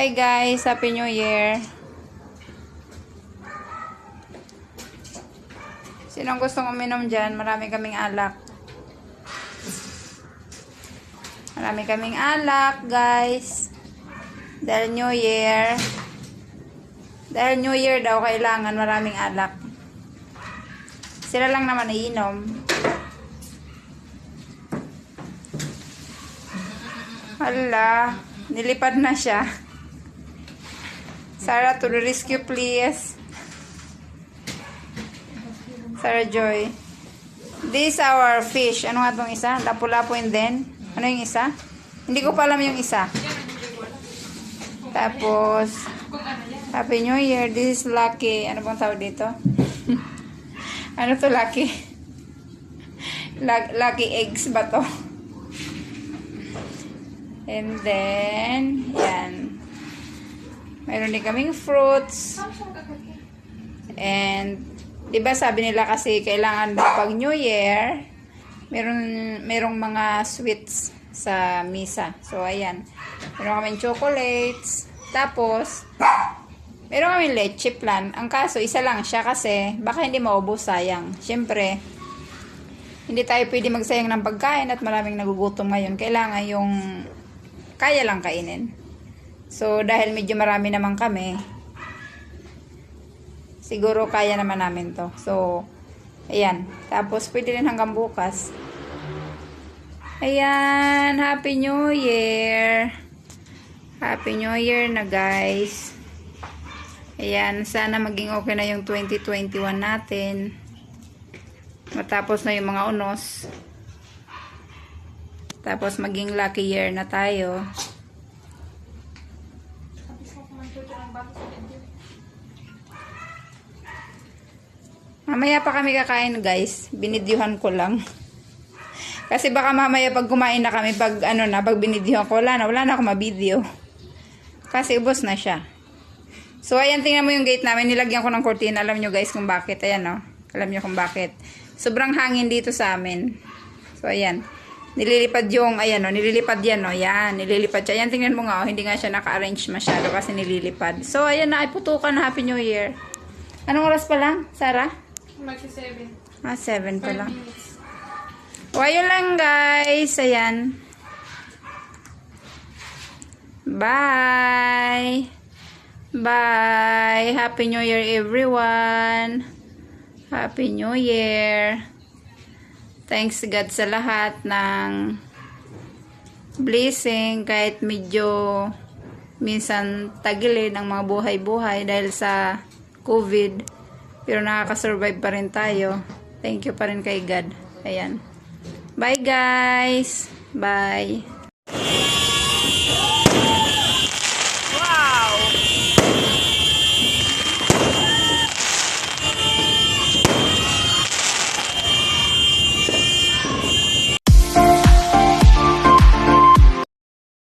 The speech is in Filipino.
Hi guys, Happy New Year. Sinong gustong uminom dyan? Marami kaming alak. Marami kaming alak, guys. Dahil New Year. Dahil New Year daw, kailangan maraming alak. Sila lang naman iinom. Hala, nilipad na siya. Sarah, to the rescue, please. Sarah Joy. This is our fish. Ano nga itong isa? Lapu-lapu and then? Ano yung isa? Hindi ko pa alam yung isa. Tapos, Happy New Year. This is Lucky. Ano bang tawag dito? Ano to, Lucky? Lucky eggs ba to? And then, yan. Mayroon din kaming fruits. And, diba sabi nila kasi kailangan daw pag New Year, merong mga sweets sa misa. So, ayan. Meron kaming chocolates. Tapos, meron kaming leche plan. Ang kaso, isa lang siya kasi baka hindi maubos, sayang. Siyempre, hindi tayo pwede magsayang ng pagkain at maraming nagugutom ngayon. Kailangan yung kaya lang kainin. So, dahil medyo marami naman kami, siguro kaya naman namin to. So, ayan. Tapos, pwede rin hanggang bukas. Ayan. Happy New Year. Happy New Year na, guys. Ayan. Sana maging okay na yung 2021 natin. Matapos na yung mga unos. Tapos, maging lucky year na tayo. Mamaya pa kami kakain, guys. Binidyuhan ko lang. Kasi baka mamaya pag kumain na kami, pag binidyuhan ko, wala na ako mabidyo. Kasi ubos na siya. So, ayan, tingnan mo yung gate namin. Nilagyan ko ng cortina. Alam nyo, guys, kung bakit. Ayan, no? Alam nyo kung bakit. Sobrang hangin dito sa amin. So, ayan. Nililipad yung, ayan, no? Nililipad yan, no? Yan, nililipad siya. Ayan, tingnan mo nga, oh. Hindi nga siya naka-arrange masyado kasi nililipad. So, ayan na. Ay, putukan na. Happy New Year. Anong oras pa lang, Sarah? Magsi-7. 7 pa 5 lang. minutes. O, ayun lang, guys. Ayan. Bye. Bye. Happy New Year, everyone. Happy New Year. Thanks God sa lahat ng blessing kahit medyo minsan tagilid ang mga buhay-buhay dahil sa COVID. Pero nakaka-survive pa rin tayo. Thank you pa rin kay God. Ayan. Bye guys. Bye.